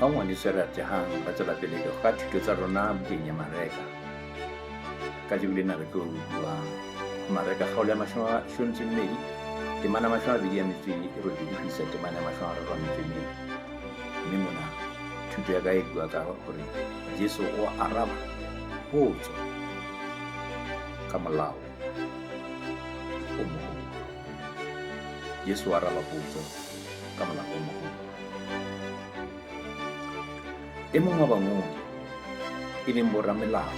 ha ngwane se ratehang ba tswela pele ka thuto tsa rona bukeng ya Mareka. Ka jeko lena re tlo bua Mareka kgaolo ya 22, temana 28 ho isa temana 32. Mme mona thuto ya ka e bua ka hore Jesu o araba potso ka molao o moholo. Jesu o araba potso ka molao o moholo. E mong wa bangodi e leng boramolao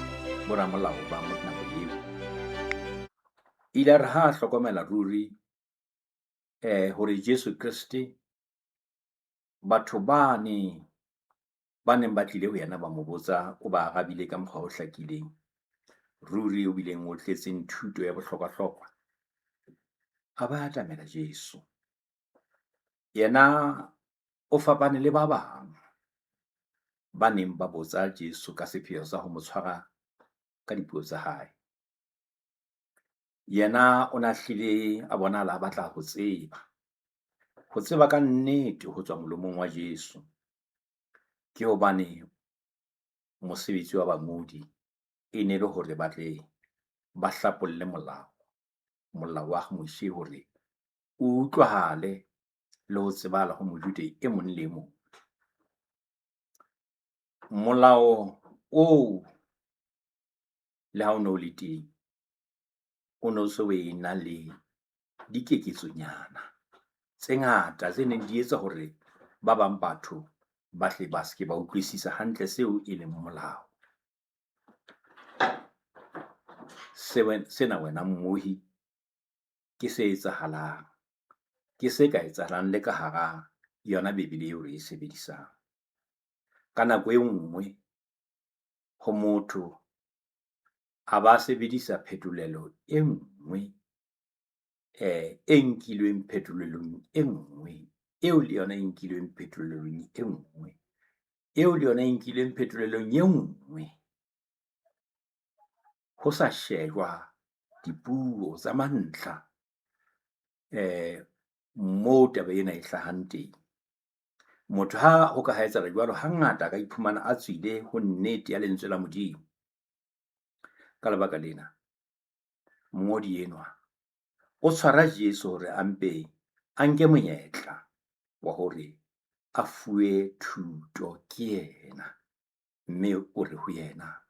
ba nako eo ile a re ha a hlokomela ruri hore Jesu Kriste batho ba neng ba tlile ho yena ba mo botsa, o ba arabile ka mokgwa o hlakileng, ruri o bileng o tletseng thuto ya bohlokwa-hlokwa, a ba atamela Jesu. Yena o fapane le ba bang ba neng ba botsa Jesu ka sepheo sa ho mo tshwara ka dipuo tsa hae. Yena o na hlile a bonahala a batla ho tseba ka nnete ho tswa molomong wa Jesu. Ke hobane mosebetsi wa bangodi e ne le hore ba tle ba hlapolle molao wa Moshe hore o utlwahale le ho tsebahala ho Mojuda e mong le mong. Molao oo le ha o no le teng, o no so e na le dikeketsonyana tse ngata tse neng di etsa hore ba bang batho ba hle ba ske ba utlwisisa hantle seo e leng molao. Sena wena mmohi ke se etsahalang, ke se ka etsahalang le ka hara yona Bebele eo re e sebedisang. Ka nako e nngwe ho motho a ba sebedisa phetolelo e nngwe e nkilweng phetolelong e nngwe, eo le yona e nkilweng phetolelong e nngwe, eo le yona e nkilweng phetolelong e nngwe. Ho sa shejwa dipuo tsa mantlha moo taba ena e hlahang teng. Motho ha ho ka etsahala jwalo, hangata a ka iphumana a tswile ho nnete ya lentswe la Modimo. Ka lebaka lena, mongodi enwa o tshwara Jesu hore a nke monyetla wa hore a fuwe thuto ke yena. Mme o re ho yena,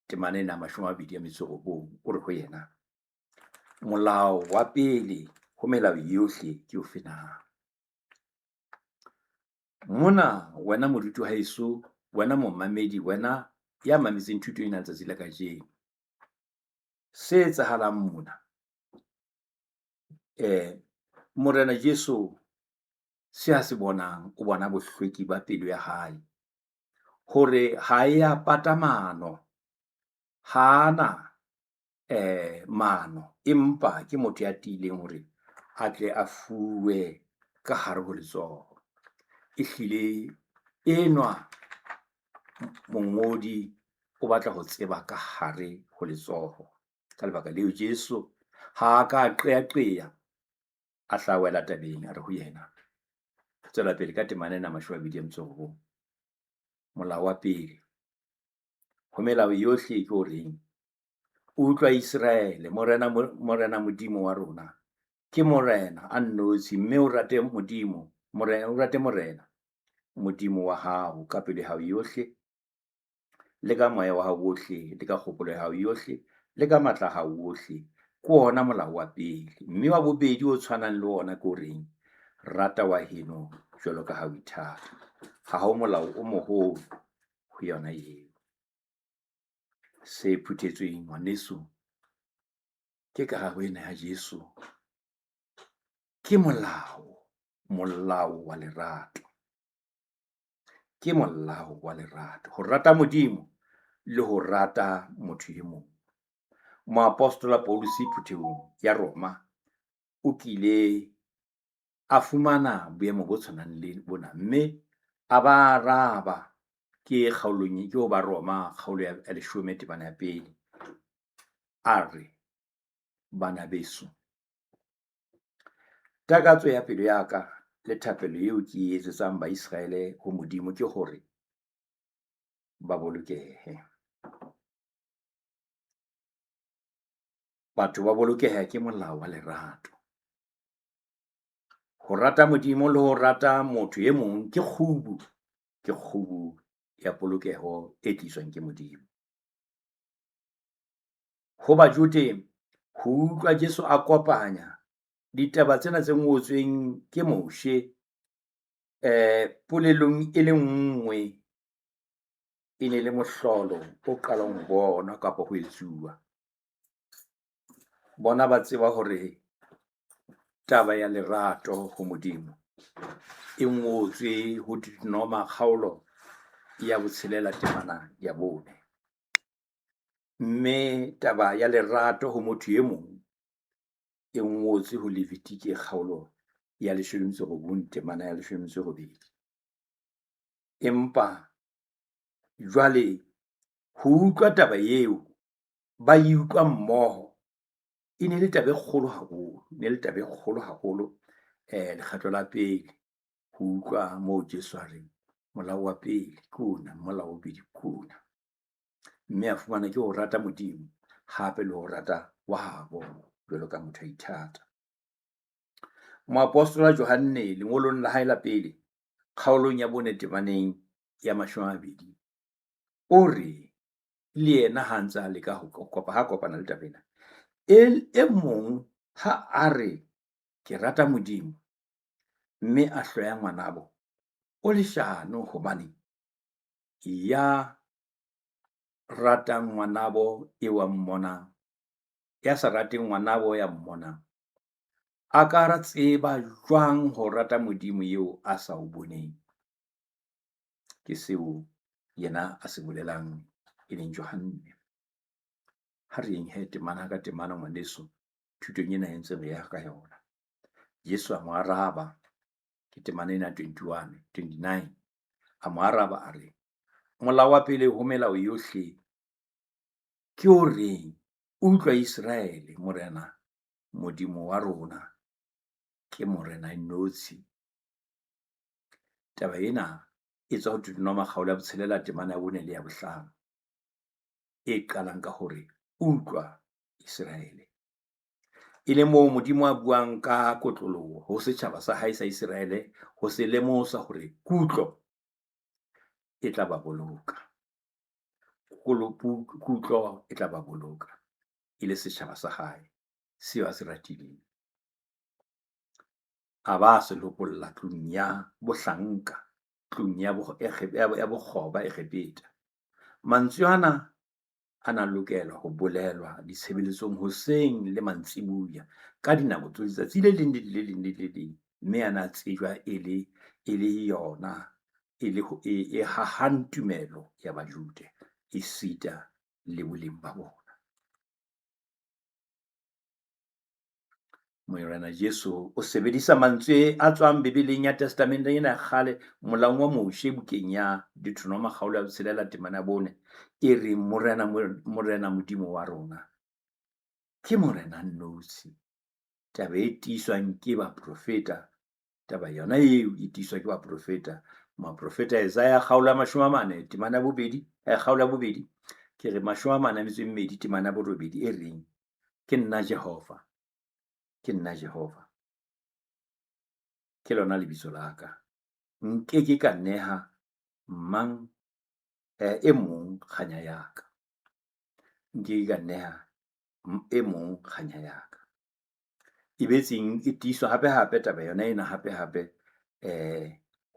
temana ena 29 o re ho yena, molao wa pele ho melao yohle ke ofe na? Mona wena moruti wa heso, wena momamedi, wena ya mametseng thuto ena tsatsi la kajeno, se etsahalang mona, Morena Jesu se a se bonang, o bona bohlweki ba pelo ya hae hore ha ya pata mano, hana mano, empa ke motho ya tiileng hore a tle a fuwe ka hare ho letsoho. Ehlile enwa mongodi o batla ho tseba ka hare ho letsoho. Ka lebaka leo Jesu ha ka qeaqea a hla wela tabeng a re ho yena. Tswela pele ka temana ena 29. Molao wa pele ho melao yohle ke horeng? Utlwa Israele, morena Modimo wa rona ke morena a nnotshi, mme o rate morena Modimo wa hao ka pelo ya hao yohle, le ka moya wa hao wohle, le ka kgopolo ya hao yohle, le ka matla a hao wohle. Ke ona molao wa pele. Mme wa bobedi o tshwanang le ona ke horeng? Rata wa heno jwalo ka ha o ithata. Ha ho molao o moholo ho yona eo. Se phuthetsweng ngwaneso ke karabo ena ya Jesu, ke molao wa lerato. Ke molao wa lerato, ho rata Modimo le ho rata motho e mong. Moapostola Paulus Phutehong ya Roma o kile a fumana boemo bo tshwanang le bona, mme a ba araba ke ho ba Roma kgaolo ya 10 temana ya 2. A re, bana beso, takatso ya pelo ya ka le thapelo eo ke e etsetsang Baisraele ho Modimo ke hore ba bolokehe. Batho ba bolokeha ke molao wa lerato. Ho rata Modimo le ho rata motho e mong ke kgubu ya polokeho e tliswang ke Modimo. Ho Bajude, ho utlwa Jesu a kopanya ditaba tsena tse ngotsweng ke Moshe polelong e le nngwe, e ne le mohlolo o qalang ho bonwa kapa ho etsuwa. Bona ba tseba hore taba ya lerato ho Modimo e ngotswe ho dinomagaulo ya botshelela temana ya bone. Mme taba ya lerato ho motho e mong e ngotswe ho Levitike kgaolo ya 19 temana ya 18. Empa jwale ho utlwa taba eo ba e utlwa mmoho, e ne le taba e kgolo haholo. Lekgetlo la pele ho utlwa moo Jesu a reng molao wa pele ke ona, molao wa bobedi ke ona. Mme a fumana ke ho rata Modimo hape le ho rata wa habo jwalo ka motho a ithata. Moapostola Johanne lengolong la hae la pele kgaolong ya bone temaneng ya 20 o re le yena ha ntse a leka ho kopana le taba ena, e mong ha a re ke rata Modimo mme a hloya ngwanabo, o leshano hobane ya ratang ngwanabo eo a mmonang, ya sa rateng ngwanabo ya mmonang, a ka ra tseba jwang ho rata Modimo eo a sa o boneng? Ke seo yena a se bolelang e leng Johanne. Ha re yeng temana ka temana ngwaneso, thutong ena e ntse re ya ka yona. Jesu a mo araba ke temana ena 29, a mo araba a re molao wa pele ho melao yohle ke o reng, utlwa Israele, morena Modimo wa rona ke morena nosi. Taba ena e tswa ho dinomagaulo ya botshelela temana ya bone le ya bohlano, e qalang ka hore utlwa Israele. E le moo Modimo a buang ka kotloloho ho setjhaba sa hae sa Israele, ho se lemosa hore kutlo e tla ba boloka. Kutlo e tla ba boloka e le setjhaba sa hae seo a se ratileng. A ba se lokolla tlung ya bohlanka, tlung ya bokgoba e kgepeta. Mantswe ana a na lokela ho bolelwa ditshebeletsong hoseng le mantsibuya ka dinako tsa letsatsi le leng le leng, mme ana tsejwa e le yona e hahang tumelo ya Bajude e sita le boleng ba bona. Morena Jesu o sebedisa mantswe a tswang Bibeleng ya Testamente ena ya kgale, molaong wa Moshe bukeng ya dinomagaulo ya botshelela temana ya bone, e re morena Modimo wa rona ke morena nosi. Taba e tiswang ke baprofeta, taba yona eo e tiswa ke baprofeta. Moprofeta Isaiah kgaolo ya 40 temana ya 2, kgaolo ya 2 ke re 42 temana ya 8 e reng ke nna Jehova, ke nna Jehova, ke lona lebitso la ka, nkeke ka neha mang e mong kganya ya ka, nkeke ka neha e mong kganya ya ka. E betseng e tiswa hape taba yona ena hape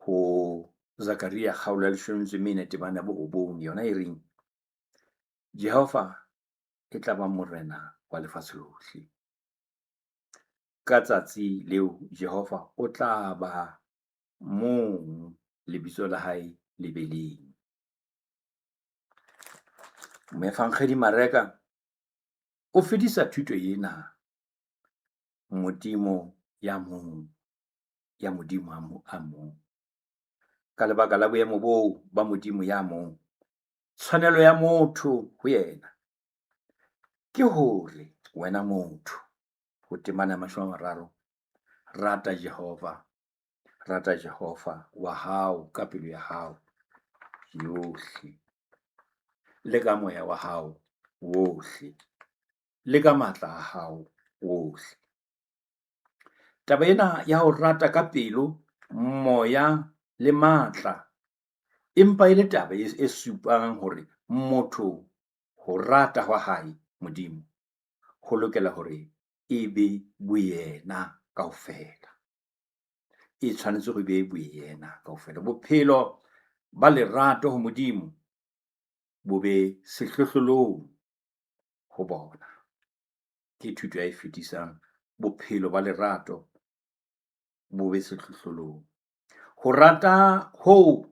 ho Zakaria kgaolo ya 14 temana ya 9 yona e reng Jehova e tla ba morena wa lefatshe lohle. Ka tsatsi leo Jehova o tla ba mong lebitso la hae le be leng. Moefangedi Mareka o fedisa thuto ena, Modimo ya mong, ya Modimo a mong. Ka lebaka la boemo boo ba Modimo ya mong, tshwanelo ya motho ho yena ke hore wena motho, ho temana 30, rata Jehova wa hao ka pelo ya hao yohle, le ka moya wa hao wohle, le ka matla a hao wohle. Taba ena ya ho rata ka pelo, moya le matla, empa e le taba e supang hore motho ho rata wa hae Modimo ho lokela hore e be boyena kaofela. E tshwanetse go be boyena kaofela. Bophelo ba lerato ho Modimo bo be sehlohlolong ho bona. Ke thuto ya e fetisang, bophelo ba lerato bo be sehlohlolong. Ho rata ho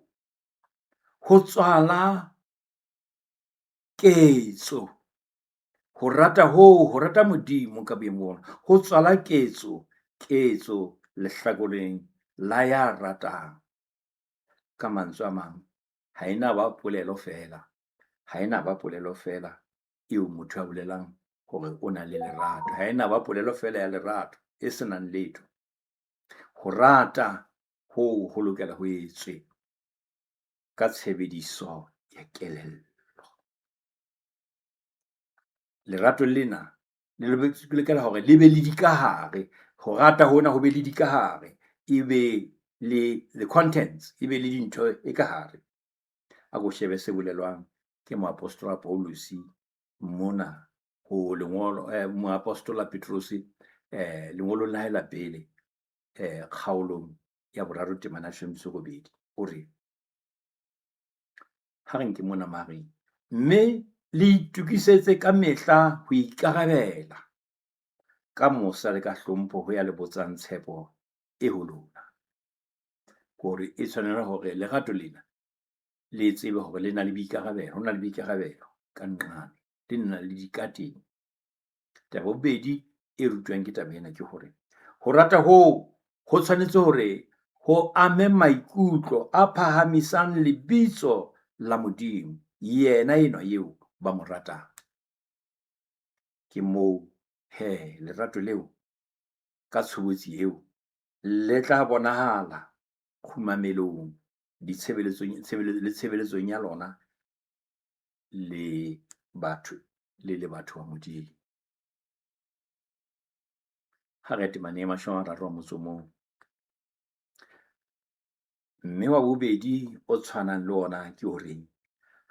tswala ketso. Ho rata Modimo ka boemo bona ho tswala ketso lehlakoreng la ya ratang. Ka mantswe a mang, ha ena ba polelo fela, eo motho a bolelang hore o na le lerato. Ha ena ba polelo fela ya lerato e senang letho. Ho rata ho lokela ho etswe ka tshebediso ya kelello. Lerato lena le lokela hore le be le dikahare. Ho rata hona ho be le dikahare, e be le contents, e be le dintho e ka hare. A ko shebe se bolelwang ke moapostola Paulus mona ho lengolo moapostola Petrus lengolong la hae la pele kgaolong ya 3 temana 8. O re, ha re nke mona mare, mme le itukisetse ka mehla ho ikarabela ka mosa le ka hlompho ho ya le botsang tshepo e ho lona. Hore e tshwanela hore lerato lena le tsebe hore le na le boikarabelo, ho na le boikarabelo ka nqane, le nna le dikateng. Taba bobedi e rutwang ke taba ena ke hore ho rata ho tshwanetse hore ho ame maikutlo a phahamisang lebitso la Modimo, yena enwa eo ba mo ratang. Ke moo lerato leo ka tshobotsi eo le tla bonahala khumamelong, tshebeletsong ya lona le batho ba Modimo. Ha re temane 30 wa motso moo, mme wa bobedi o tshwanang le ona ke hore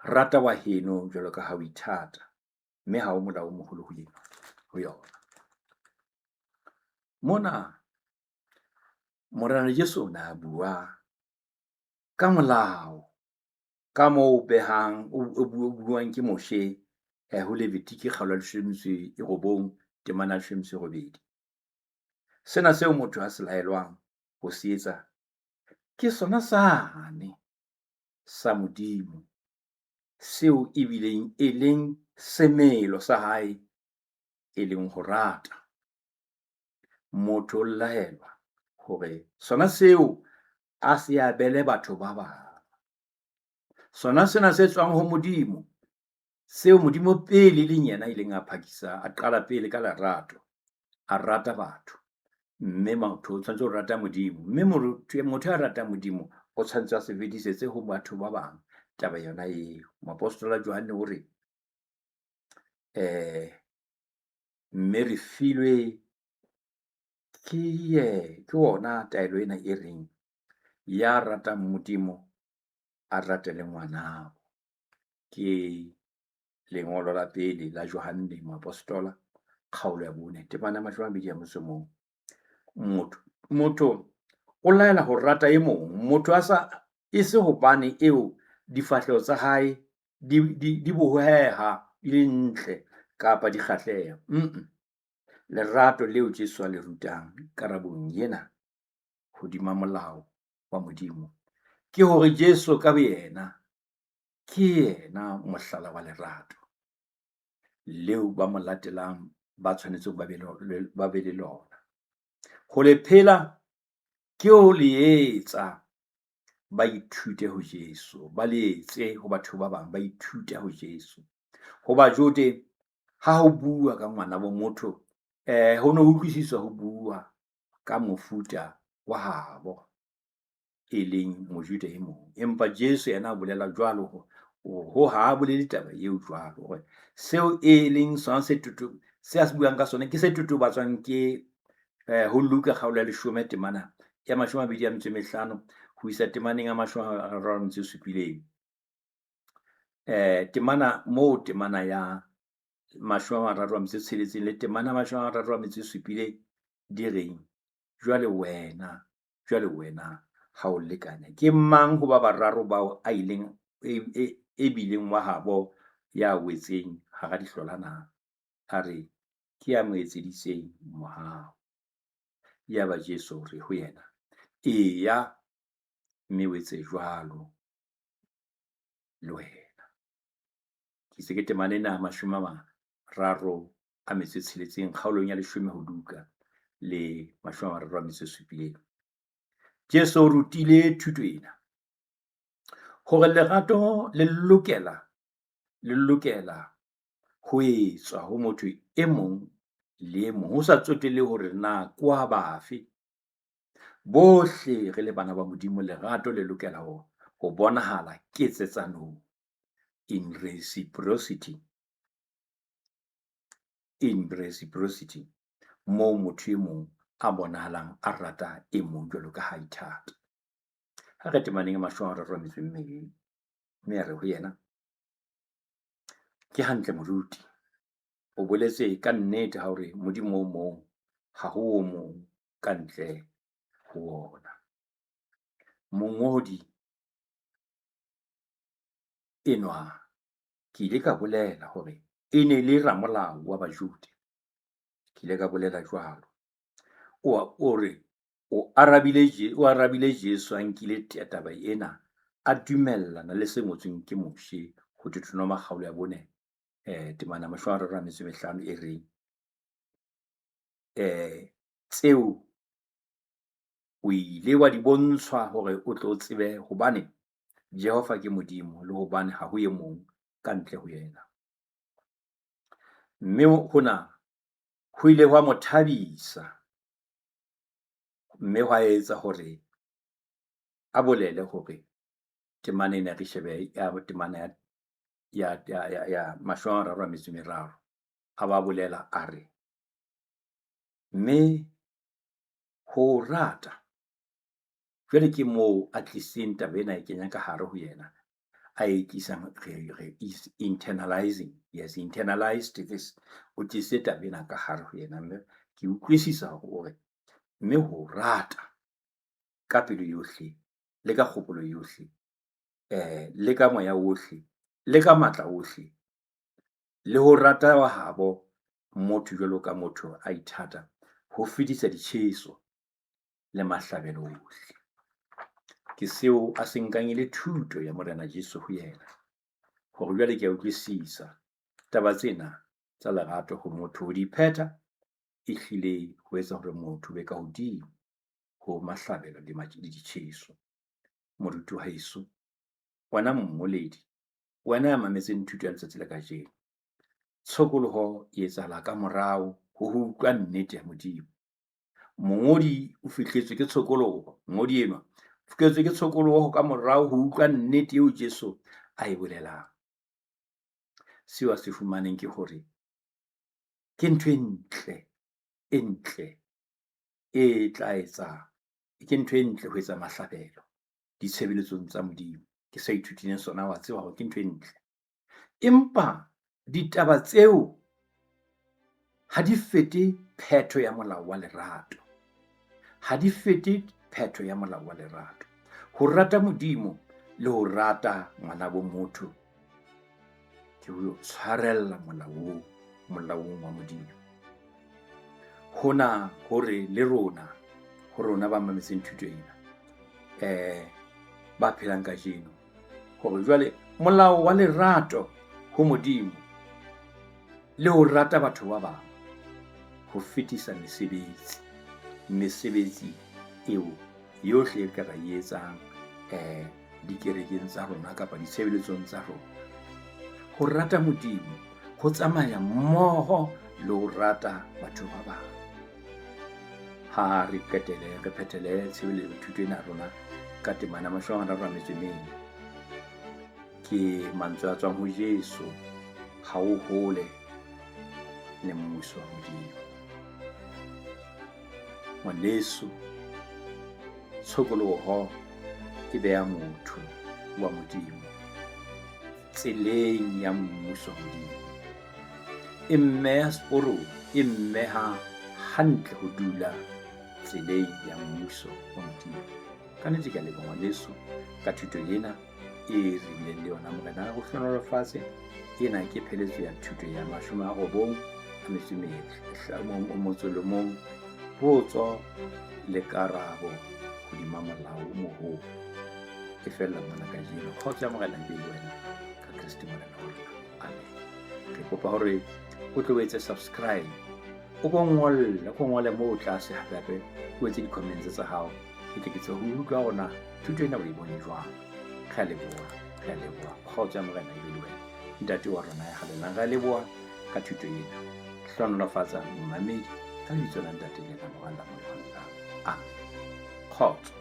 rata wa heno jwalo ka ha o ithata, mme ha o molao o moholo ho yona. Mona Morena Jesu na bua ka molao, ka moo buang ke Moshe ho Levitiki kgaolo ya 19 temana 8. Sena seo motho a se laelwang ho se etsa ke sona sane sa Modimo, seo ebileng e leng semelo sa hae, e leng ho rata. Motho o laelwa hore sona seo a se abele batho ba bang. Sona sena se tswang ho Modimo, seo Modimo pele le yena ileng a phakisa, a qala pele ka lerato, a rata batho. Mme motho o tshwanetse ho rata Modimo, mme motho a ratang Modimo o tshwanetse a se fedisetse ho batho ba bang. Taba yona eo moapostola Johane o re mme re filwe ke ona taelo ena e reng ya ratang Modimo a rate le ngwanao. Ke lengolo la pele la Johane moapostola kgaolo ya 4 temana 21. Motho o laela ho rata e mong, motho e se hobane eo difahleho tsa hae di boheha di le ntle kapa di kgahleha. Lerato leo Jesu a le rutang karabong ena hodima molao wa Modimo ke hore Jesu ka boyena ke yena mohlala wa lerato leo ba mo latelang ba tshwanetse ba be le lona. Ho le phela ke ho le etsa ba ithute ho Jesu, ba le etse ho batho ba bang, ba ithute ho Jesu. Ho ba jode ha ho bua ka ngwana bo motho ho no utlwisiswa ho bua ka mofuta wa habo, e leng Mojuda e mong, empa Jesu yena a bolela jwalo ho ha bolele taba eo jwalo hore seo e leng sona se a se buang ka sona ke se totobatswang ke ho Luka kgaolo ya 10 temana ya 25 ho isa temaneng ya 37. Temana moo temana ya 36 le temana 37 di reng, jwale wena ha o lekanya ke mang ho ba bararo bao a ileng e bileng wa habo ya wetseng hara dihlolana, a re ke ya mo etseditseng mohau. Ya ba Jesu re ho yena, eya mme o etse jwalo le wena. Ke se ke temane na 36 kgaolong ya 10 ho Luka le 37. Jesu o rutile thuto ena hore lerato le lokela ho etswa ho motho e mong le e mong ho sa tsotelle hore na kwa bafe. Bohle re le bana ba Modimo, lerato le lokela ho bonahala ketsetsanong, in reciprocity, moo motho e mong a bonahalang a rata e mong jwalo ka ha ithata. Ha re temaneng 32 mme re ho yena, ke hantle moruti, o boletse ka nnete ha hore Modimo o mong ha ho o mong ka ntle ho ona. Mongodi enwa ke ile ka bolela hore e ne le ramolao wa Bajuda. Ke ile ka bolela jwalo. O arabile Jesu a nkile taba ena a dumellana le se ngotsweng ke Moshe ho Deuteronomy kgaolo ya 4 temana 35 e reng, tseo o ile wa di bontshwa hore o tlo tsebe hobane Jehova ke Modimo le hobane ha ho ye mong ka ntle ho yena. Mme hona ho ile hwa mo thabisa, mme hwa etsa hore a bolele hore temana ena re shebe ya temana ya 33 a ba bolela a re, mme ho rata jwale ke moo a tliseng taba ena e kenyang ka hare ho yena, a e tlisang is internalizing. Yes, internalized this. O tlise taba ena ka hare ho yena, mme ke utlwisisa hore mme ho rata ka pelo yohle le ka kgopolo yohle, le ka moya wohle le ka matla ohle, le ho rata wa habo motho jwalo ka motho a ithata, ho fedisa ditjheso le mahlabelo ohle. Ke seo a se nkang le thuto ya Morena Jesu ho yena, hore jwale ke a utlwisisa taba tsena tsa lerato ho motho ho di pheta, e hlile ho etsa hore motho be ka hodimo ho mahlabelo le ditjheso. Moruti wa heso, wena mmoledi, wena ya mametseng thuto ya letsatsi la kajeno, tshokoloho e etsahala ka morao ho utlwa nnete ya Modimo. Mongodi o fihletswe ke tshokoloho, ngodi enwa fihletswe ke tshokoloho ka morao ho utlwa nnete eo Jesu a e bolelang. Seo a se fumaneng ke hore ke ntho e ntle e tla etsa, ke ntho e ntle ho etsa mahlabelo ditshebeletsong tsa Modimo. Ke sa ithutileng sona, wa tseba hore ke ntho e ntle, empa ditaba tseo ha di fete phetho ya molao wa lerato. Ha di fete phetho ya molao wa lerato. Ho rata Modimo le ho rata ngwana bo motho ke ho tshwarella molaong wa Modimo. Hona hore le rona ba mametseng thuto ena, ba phelang kajeno, hore jwale molao wa lerato ho Modimo le ho rata batho ba bang ho fetisa mesebetsi eo yohle e ka ra etsang dikerekeng tsa rona kapa ditshebeletsong tsa rona. Ho rata Modimo ho tsamaya mmoho le ho rata batho ba bang. Ha re phethele tshebeletso thuto ena rona ka temana 34. ke mantswe a tswang ho Jesu, ha o hole le mmuso wa Modimo. Ngwaneso, tshokoloho e beha motho wa Modimo tseleng ya mmuso wa Modimo. E mmeha seporong, e mmeha hantle ho dula tseleng ya mmuso wa Modimo. Ka nnete ke a leboha ngwaneso ka thuto ena e rileng le yona morena go hlonolofatse. Ena ke pheletso ya thuto ya 90 motsolomong, potso le karabo hodima molao o moholo e fella mona ka jeno. Kgotso ya morena e be le wena ka Kristo morena wa rona. Amen. Re kopa hore o tlo etse subscribe, o ko ngole moo tlase hape o etse di-comments tsa hao. Ke tle ke tse ho utlwa gona thuto ena o e bone jwang. Re a leboha. Kgotso ya morena e be le wena, ntate wa rona ya galelang. Re a leboha ka thuto ena. Hlonolofatsa mmamedi ka lebitso la ntate le la Morena. Amen. Kgotso.